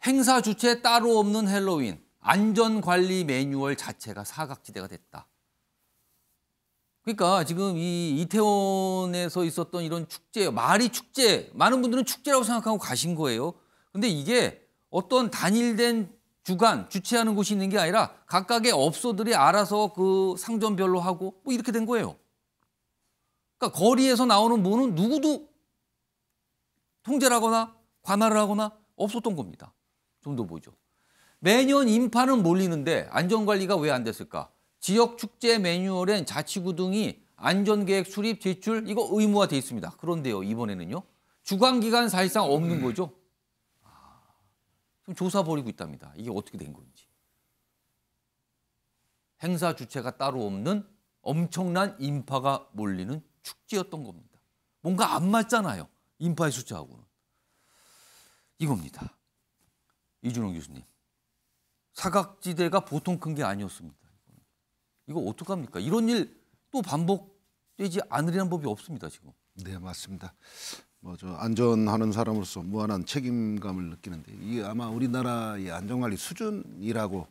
행사 주체에 따로 없는 헬로윈, 안전관리 매뉴얼 자체가 사각지대가 됐다. 그러니까 지금 이 이태원에서 있었던 이런 축제, 말이 축제, 많은 분들은 축제라고 생각하고 가신 거예요. 근데 이게 어떤 단일된 주관, 주최하는 곳이 있는 게 아니라 각각의 업소들이 알아서 그 상점별로 하고 뭐 이렇게 된 거예요. 그러니까 거리에서 나오는 뭐는 누구도 통제를 하거나 관할을 하거나 없었던 겁니다. 좀 더 보죠. 매년 인파는 몰리는데 안전관리가 왜 안 됐을까? 지역 축제 매뉴얼엔 자치구 등이 안전계획 수립, 제출 이거 의무화돼 있습니다. 그런데요, 이번에는요. 주관기관 사실상 없는 거죠. 지금 조사 벌이고 있답니다. 이게 어떻게 된 건지. 행사 주체가 따로 없는 엄청난 인파가 몰리는 축제였던 겁니다. 뭔가 안 맞잖아요. 인파의 숫자하고는. 이겁니다. 이준호 교수님. 사각지대가 보통 큰 게 아니었습니다. 이거 어떡합니까? 이런 일 또 반복되지 않으려는 법이 없습니다, 지금. 네, 맞습니다. 저 안전하는 사람으로서 무한한 책임감을 느끼는데 이게 아마 우리나라의 안전관리 수준이라고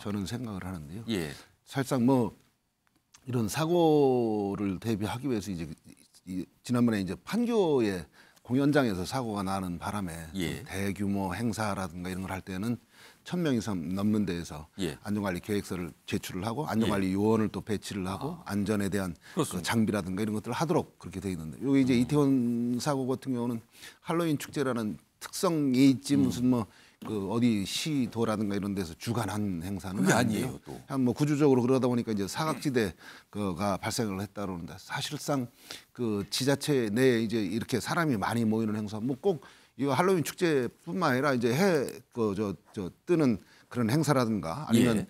저는 생각을 하는데요. 예. 사실상 이런 사고를 대비하기 위해서 이제 지난번에 이제 판교의 공연장에서 사고가 나는 바람에 예. 대규모 행사라든가 이런 걸 할 때는 1,000명 이상 넘는 데에서 예. 안전관리 계획서를 제출을 하고 안전관리 요원을 또 배치를 하고 안전에 대한 그 장비라든가 이런 것들을 하도록 그렇게 돼 있는데 여기 이제 이태원 사고 같은 경우는 할로윈 축제라는 특성이 있지 무슨 그 어디 시도라든가 이런 데서 주관한 행사는 그게 아니에요. 아니에요, 또. 그냥 구조적으로 그러다 보니까 이제 사각지대가 발생을 했다 그러는데 사실상 그 지자체 내에 이제 이렇게 사람이 많이 모이는 행사 꼭 이거 할로윈 축제뿐만 아니라 이제 뜨는 그런 행사라든가 아니면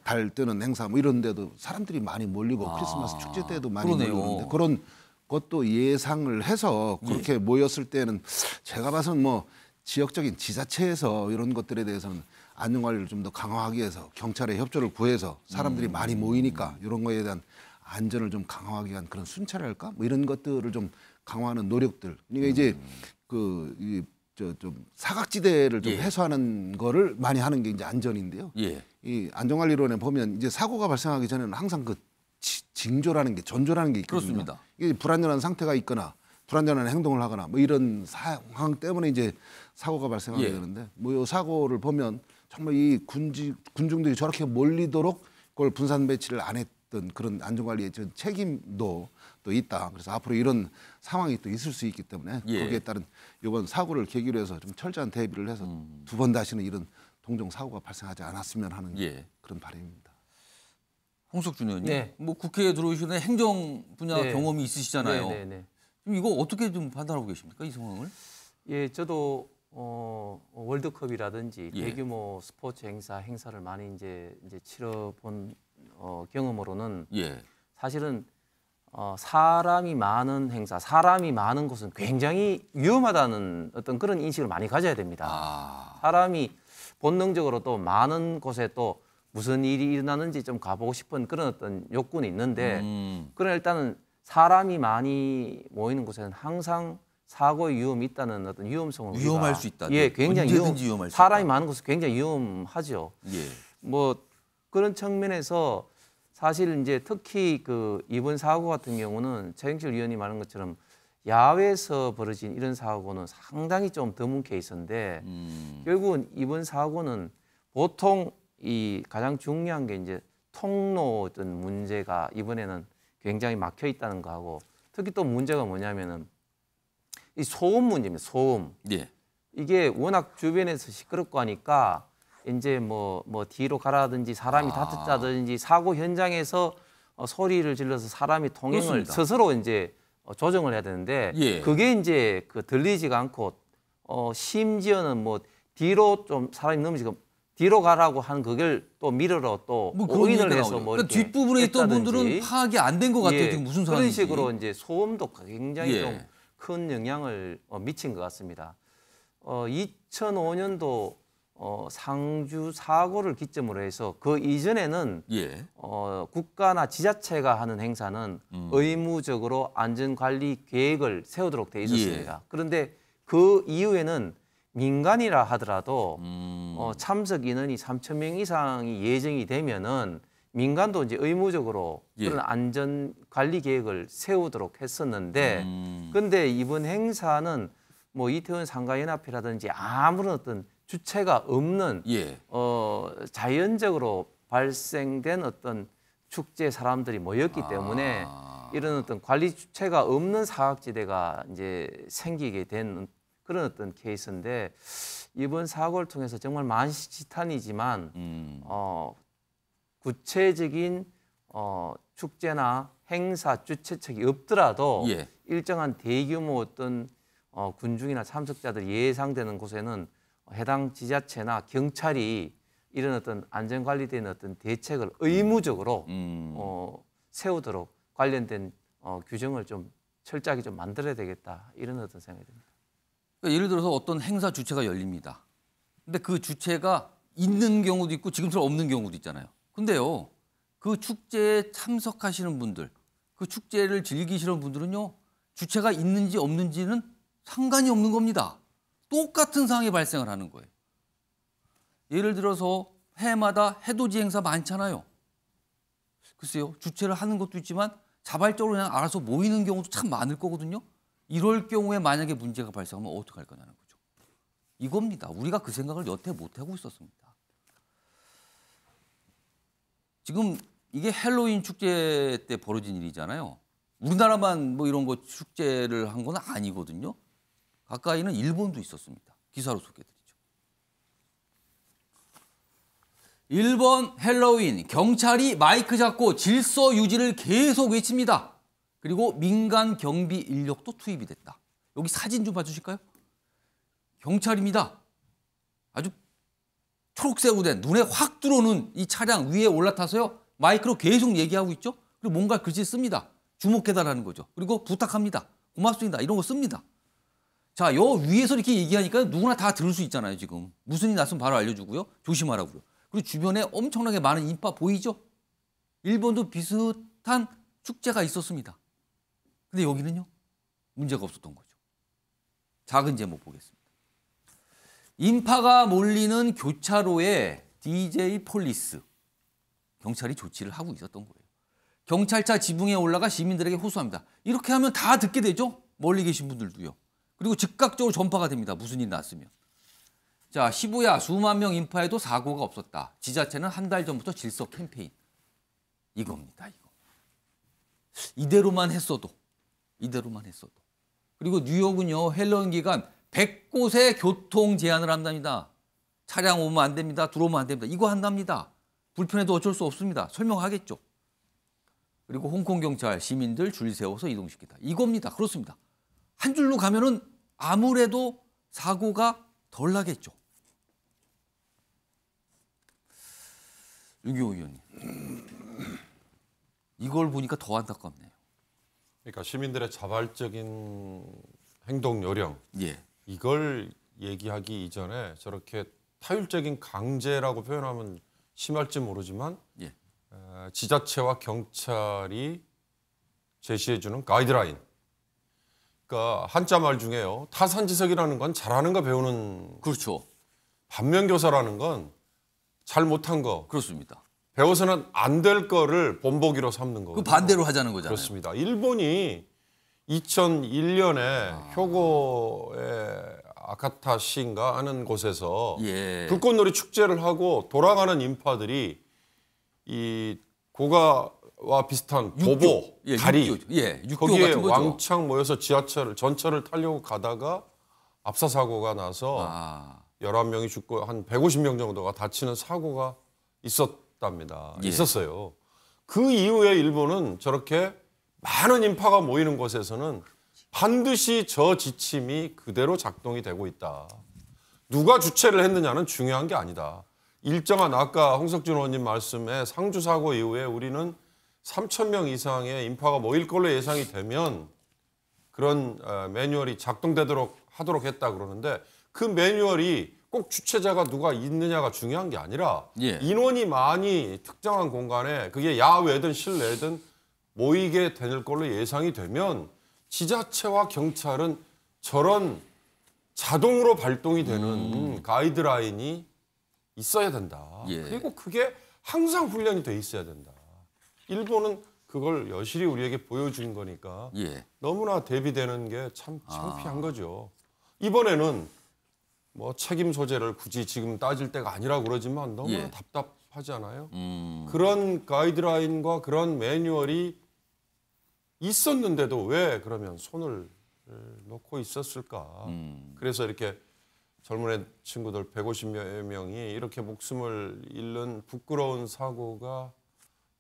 달 뜨는 행사 이런 데도 사람들이 많이 몰리고 크리스마스 축제 때도 많이 몰리는데 그런 것도 예상을 해서 그렇게 모였을 때는 제가 봐서는 지역적인 지자체에서 이런 것들에 대해서는 안전관리를 좀 더 강화하기 위해서 경찰의 협조를 구해서 사람들이 많이 모이니까 이런 거에 대한 안전을 좀 강화하기 위한 그런 순찰할까 이런 것들을 좀 강화하는 노력들. 그러니까 이제 좀 사각지대를 좀 해소하는 거를 많이 하는 게 이제 안전인데요. 이 안전관리론에 보면 이제 사고가 발생하기 전에는 항상 그 징조라는 게 전조라는 게 있거든요. 그렇습니다. 이게 불안전한 상태가 있거나 불안전한 행동을 하거나 이런 상황 때문에 이제 사고가 발생하게 되는데 이 사고를 보면 정말 이 군중들이 저렇게 몰리도록 그걸 분산 배치를 안 했던 그런 안전관리의 책임도 또 있다. 그래서 앞으로 이런 상황이 또 있을 수 있기 때문에 거기에 따른 이번 사고를 계기로 해서 좀 철저한 대비를 해서 두 번 다시는 이런 동종 사고가 발생하지 않았으면 하는 그런 바람입니다. 홍석준 의원님, 국회에 들어오시는 행정 분야 경험이 있으시잖아요. 그럼 이거 어떻게 좀 판단하고 계십니까, 이 상황을? 예, 저도 월드컵이라든지 대규모 스포츠 행사를 많이 이제 치러본 경험으로는 사실은 사람이 많은 행사, 사람이 많은 곳은 굉장히 위험하다는 어떤 그런 인식을 많이 가져야 됩니다. 사람이 본능적으로 또 많은 곳에 또 무슨 일이 일어나는지 좀 가보고 싶은 그런 어떤 욕구는 있는데 그러나 일단은 사람이 많이 모이는 곳에는 항상 사고의 위험이 있다는 어떤 위험성을 위험할 수 있다. 굉장히 위험할 수 사람이 있다. 많은 곳은 굉장히 위험하죠. 그런 측면에서 사실 이제 특히 이번 사고 같은 경우는 최영실 위원이 말한 것처럼 야외에서 벌어진 이런 사고는 상당히 좀 드문 케이스인데 결국은 이번 사고는 보통 이 가장 중요한 게 이제 통로 어떤 문제가 이번에는 굉장히 막혀 있다는 거하고 특히 또 문제가 뭐냐면은 이 소음 문제입니다. 소음. 이게 워낙 주변에서 시끄럽고 하니까 이제 뭐 뒤로 가라든지 사람이 다쳤다든지 사고 현장에서 소리를 질러서 사람이 통행을 그렇습니다. 스스로 이제 조정을 해야 되는데 그게 이제 들리지가 않고 심지어는 뒤로 좀 사람이 넘어지고 뒤로 가라고 한 그걸 또 미러로 또 오인을 해서 그러니까 뒷부분에 있던 분들은 파악이 안 된 것 같아요. 지금 무슨 상황인지. 그런 식으로 이제 소음도 굉장히 좀 큰 영향을 미친 것 같습니다. 2005년도 상주 사고를 기점으로 해서 그 이전에는 국가나 지자체가 하는 행사는 의무적으로 안전관리 계획을 세우도록 돼 있었습니다. 그런데 그 이후에는 민간이라 하더라도 참석 인원이 3,000명 이상이 예정이 되면은 민간도 이제 의무적으로 예. 그런 안전 관리 계획을 세우도록 했었는데, 근데 이번 행사는 뭐 이태원 상가연합회라든지 아무런 어떤 주체가 없는 예. 자연적으로 발생된 어떤 축제 사람들이 모였기 때문에 이런 어떤 관리 주체가 없는 사각지대가 이제 생기게 된 그런 어떤 케이스인데, 이번 사고를 통해서 정말 만시지탄이지만 구체적인 축제나 행사 주최 측이 없더라도 예. 일정한 대규모 어떤 군중이나 참석자들이 예상되는 곳에는 해당 지자체나 경찰이 이런 어떤 안전 관리된 어떤 대책을 의무적으로 세우도록 관련된 규정을 좀 철저하게 좀 만들어야 되겠다, 이런 어떤 생각이 듭니다. 그러니까 예를 들어서 어떤 행사 주체가 열립니다. 근데 그 주체가 있는 경우도 있고 지금처럼 없는 경우도 있잖아요. 근데요, 그 축제에 참석하시는 분들, 그 축제를 즐기시는 분들은요, 주체가 있는지 없는지는 상관이 없는 겁니다. 똑같은 상황이 발생을 하는 거예요. 예를 들어서 해마다 해돋이 행사 많잖아요. 글쎄요, 주최를 하는 것도 있지만 자발적으로 그냥 알아서 모이는 경우도 참 많을 거거든요. 이럴 경우에 만약에 문제가 발생하면 어떻게 할 거냐는 거죠. 이겁니다. 우리가 그 생각을 여태 못 하고 있었습니다. 지금 이게 헬로윈 축제 때 벌어진 일이잖아요. 우리나라만 뭐 이런 거 축제를 한 건 아니거든요. 가까이는 일본도 있었습니다. 기사로 소개해드리죠. 일본 헬로윈, 경찰이 마이크 잡고 질서 유지를 계속 외칩니다. 그리고 민간 경비 인력도 투입이 됐다. 여기 사진 좀 봐주실까요? 경찰입니다. 아주 초록색으로 된 눈에 확 들어오는 이 차량 위에 올라타서요, 마이크로 계속 얘기하고 있죠. 그리고 뭔가 글씨 씁니다. 주목해달라는 거죠. 그리고 부탁합니다. 고맙습니다. 이런 거 씁니다. 자, 요 위에서 이렇게 얘기하니까 누구나 다 들을 수 있잖아요. 지금 무슨 일이 났으면 바로 알려주고요. 조심하라고요. 그리고 주변에 엄청나게 많은 인파 보이죠? 일본도 비슷한 축제가 있었습니다. 근데 여기는요, 문제가 없었던 거죠. 작은 제목 보겠습니다. 인파가 몰리는 교차로에 DJ 폴리스, 경찰이 조치를 하고 있었던 거예요. 경찰차 지붕에 올라가 시민들에게 호소합니다. 이렇게 하면 다 듣게 되죠? 멀리 계신 분들도요. 그리고 즉각적으로 전파가 됩니다. 무슨 일이 났으면. 자, 시부야 수만 명 인파에도 사고가 없었다. 지자체는 한 달 전부터 질서 캠페인. 이겁니다. 이거. 이대로만 했어도. 그리고 뉴욕은요, 헬로윈 기간 100곳에 교통 제한을 한답니다. 차량 오면 안 됩니다. 들어오면 안 됩니다. 이거 한답니다. 불편해도 어쩔 수 없습니다. 설명하겠죠. 그리고 홍콩 경찰 시민들 줄 세워서 이동시키다. 이겁니다. 그렇습니다. 한 줄로 가면은 아무래도 사고가 덜 나겠죠. 윤기호 의원님, 이걸 보니까 더 안타깝네요. 그러니까 시민들의 자발적인 행동 요령, 예. 이걸 얘기하기 이전에 저렇게 타율적인 강제라고 표현하면 심할지 모르지만 예. 지자체와 경찰이 제시해주는 가이드라인. 그러니까 한자 말 중에요, 타산지석이라는 건 잘하는 거 배우는, 그렇죠. 반면교사라는 건 잘못한 거, 그렇습니다. 배워서는 안 될 거를 본보기로 삼는 거고. 그 반대로 하자는 거잖아요. 그렇습니다. 일본이 2001년에 효고의 아카타시인가 하는 곳에서 예. 불꽃놀이 축제를 하고 돌아가는 인파들이 이 고가와 비슷한 도보, 예, 다리, 육교 거기에 같은 거죠. 왕창 모여서 전철을 타려고 가다가 압사 사고가 나서 11명이 죽고 한 150명 정도가 다치는 사고가 있었답니다. 예. 있었어요. 그 이후에 일본은 저렇게 많은 인파가 모이는 곳에서는 반드시 저 지침이 그대로 작동이 되고 있다. 누가 주최를 했느냐는 중요한 게 아니다. 일정한 아까 홍석준 의원님 말씀에 상주 사고 이후에 우리는 3,000명 이상의 인파가 모일 걸로 예상이 되면 그런 매뉴얼이 작동되도록 하도록 했다 그러는데, 그 매뉴얼이 꼭 주최자가 누가 있느냐가 중요한 게 아니라 예. 인원이 많이 특정한 공간에 그게 야외든 실내든 모이게 될 걸로 예상이 되면 지자체와 경찰은 저런 자동으로 발동이 되는 가이드라인이 있어야 된다. 예. 그리고 그게 항상 훈련이 돼 있어야 된다. 일본은 그걸 여실히 우리에게 보여준 거니까 예. 너무나 대비되는 게 참 창피한 거죠. 이번에는 뭐 책임 소재를 굳이 지금 따질 때가 아니라고 그러지만 너무나 예. 답답하지 않아요? 그런 가이드라인과 그런 매뉴얼이 있었는데도 왜 그러면 손을 놓고 있었을까? 그래서 이렇게 젊은 친구들 150여 명이 이렇게 목숨을 잃는 부끄러운 사고가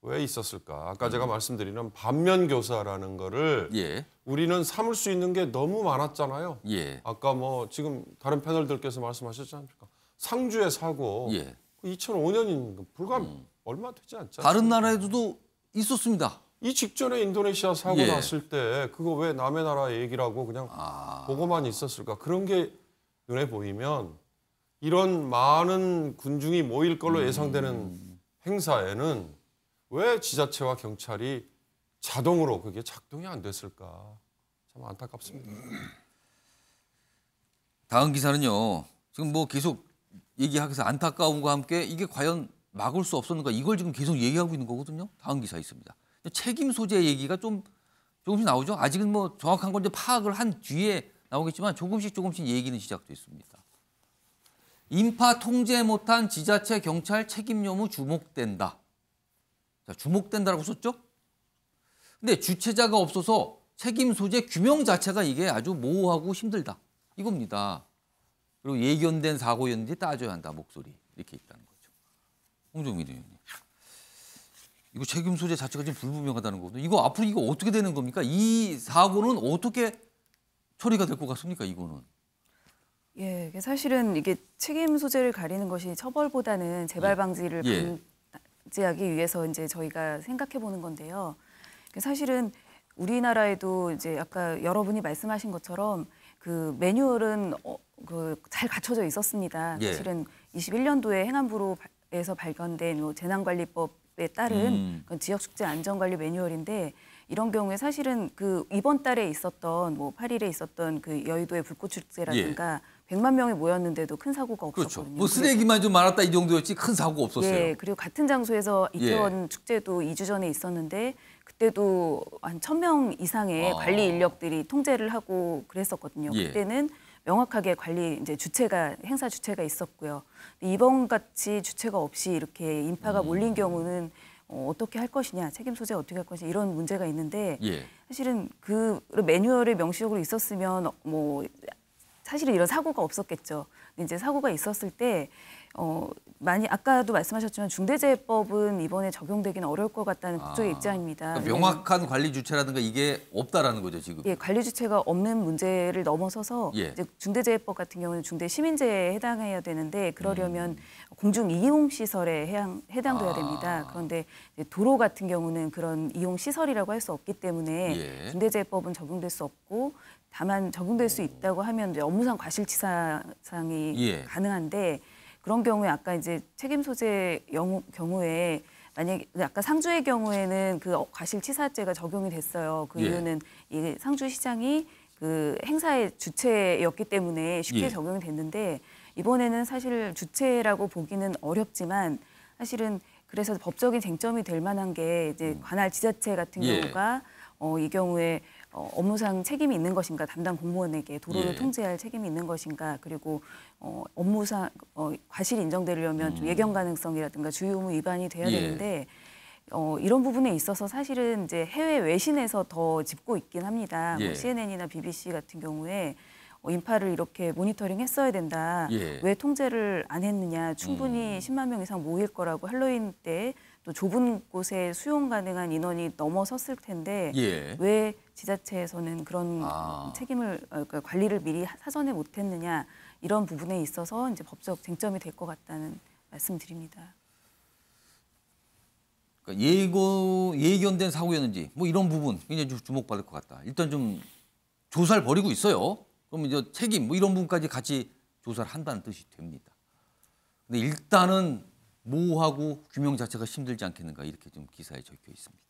왜 있었을까? 아까 제가 말씀드리는 반면교사라는 거를 예. 우리는 삼을 수 있는 게 너무 많았잖아요. 예. 아까 뭐 지금 다른 패널들께서 말씀하셨지 않습니까? 상주의 사고 예. 2005년인 불과 얼마 되지 않죠? 다른 나라에도 있었습니다. 이 직전에 인도네시아 사고 예. 났을 때 그거 왜 남의 나라 얘기라고 그냥 보고만 있었을까? 그런 게 눈에 보이면 이런 많은 군중이 모일 걸로 예상되는 행사에는 왜 지자체와 경찰이 자동으로 그게 작동이 안 됐을까? 참 안타깝습니다. 다음 기사는요. 지금 뭐 계속 얘기하면서 안타까움과 함께 이게 과연 막을 수 없었는가 이걸 지금 계속 얘기하고 있는 거거든요. 다음 기사 있습니다. 책임 소재 얘기가 조금씩 나오죠. 아직은 뭐 정확한 건 이제 파악을 한 뒤에 나오겠지만 조금씩 얘기는 시작됐습니다. 인파 통제 못한 지자체 경찰 책임 여부 주목된다. 자, 주목된다라고 썼죠? 근데 주체자가 없어서 책임 소재 규명 자체가 이게 아주 모호하고 힘들다. 이겁니다. 그리고 예견된 사고였는지 따져야 한다. 목소리. 이렇게 있다는 거죠. 홍정민 의원님. 이거 책임 소재 자체가 지금 불분명하다는 거거든요. 이거 앞으로 이거 어떻게 되는 겁니까? 이 사고는 어떻게 처리가 될 것 같습니까? 이거는. 예, 이게 사실은 이게 책임 소재를 가리는 것이 처벌보다는 재발 방지를 예. 방지하기 위해서 이제 저희가 생각해 보는 건데요. 사실은 우리나라에도 이제 아까 여러분이 말씀하신 것처럼 그 매뉴얼은 잘 갖춰져 있었습니다. 예. 사실은 21년도에 행안부에서 발견된 뭐 재난관리법에 따른 그건 지역축제 안전관리 매뉴얼인데 이런 경우에 사실은 그 이번 달에 있었던 뭐 8일에 있었던 그 여의도의 불꽃축제라든가 100만 명이 모였는데도 큰 사고가 그렇죠. 없었거든요. 뭐 쓰레기만 좀 많았다 이 정도였지 큰 사고가 없었어요. 예, 그리고 같은 장소에서 이태원 예. 축제도 2주 전에 있었는데 그때도 한 1,000명 이상의 아. 관리 인력들이 통제를 하고 그랬었거든요. 예. 그때는 명확하게 관리 이제 주체가 행사 주체가 있었고요. 이번 같이 주체가 없이 이렇게 인파가 몰린 경우는 어떻게 할 것이냐, 책임 소재 어떻게 할 것이냐 이런 문제가 있는데 예. 사실은 그 매뉴얼에 명시적으로 있었으면 뭐 사실은 이런 사고가 없었겠죠. 근데 이제 사고가 있었을 때 많이 아까도 말씀하셨지만 중대재해법은 이번에 적용되기는 어려울 것 같다는 국조의 입장입니다. 그러니까 명확한 관리 주체라든가 이게 없다라는 거죠 지금. 예, 관리 주체가 없는 문제를 넘어서서 예. 이제 중대재해법 같은 경우는 중대시민재해에 해당해야 되는데 그러려면 공중 이용 시설에 해당돼야 됩니다. 그런데 이제 도로 같은 경우는 그런 이용 시설이라고 할 수 없기 때문에 예. 중대재해법은 적용될 수 없고 다만 적용될 수 있다고 하면 이제 업무상 과실치사상이 예. 가능한데 그런 경우에 아까 이제 책임 소재 경우에 만약에 아까 상주의 경우에는 그 과실치사죄가 적용이 됐어요. 그 예. 이유는 이 상주시장이 그 행사의 주체였기 때문에 쉽게 예. 적용이 됐는데 이번에는 사실 주체라고 보기는 어렵지만 사실은 그래서 법적인 쟁점이 될 만한 게 이제 관할 지자체 같은 예. 경우가 이 경우에 업무상 책임이 있는 것인가, 담당 공무원에게 도로를 예. 통제할 책임이 있는 것인가, 그리고 업무상 과실이 인정되려면 좀 예견 가능성이라든가 주요 의무 위반이 돼야 예. 되는데 이런 부분에 있어서 사실은 이제 해외 외신에서 더 짚고 있긴 합니다. 예. 뭐 CNN이나 BBC 같은 경우에 인파를 이렇게 모니터링 했어야 된다. 예. 왜 통제를 안 했느냐. 충분히 10만 명 이상 모일 거라고 할로윈 때 또 좁은 곳에 수용 가능한 인원이 넘어섰을 텐데 예. 왜 지자체에서는 그런 아. 책임을 그러니까 관리를 미리 사전에 못했느냐 이런 부분에 있어서 이제 법적 쟁점이 될 것 같다는 말씀드립니다. 그러니까 예견된 사고였는지 뭐 이런 부분 굉장히 좀 주목받을 것 같다. 일단 좀 조사를 벌이고 있어요. 그럼 이제 책임 뭐 이런 부분까지 같이 조사를 한다는 뜻이 됩니다. 근데 일단은 모호하고 규명 자체가 힘들지 않겠는가 이렇게 좀 기사에 적혀 있습니다.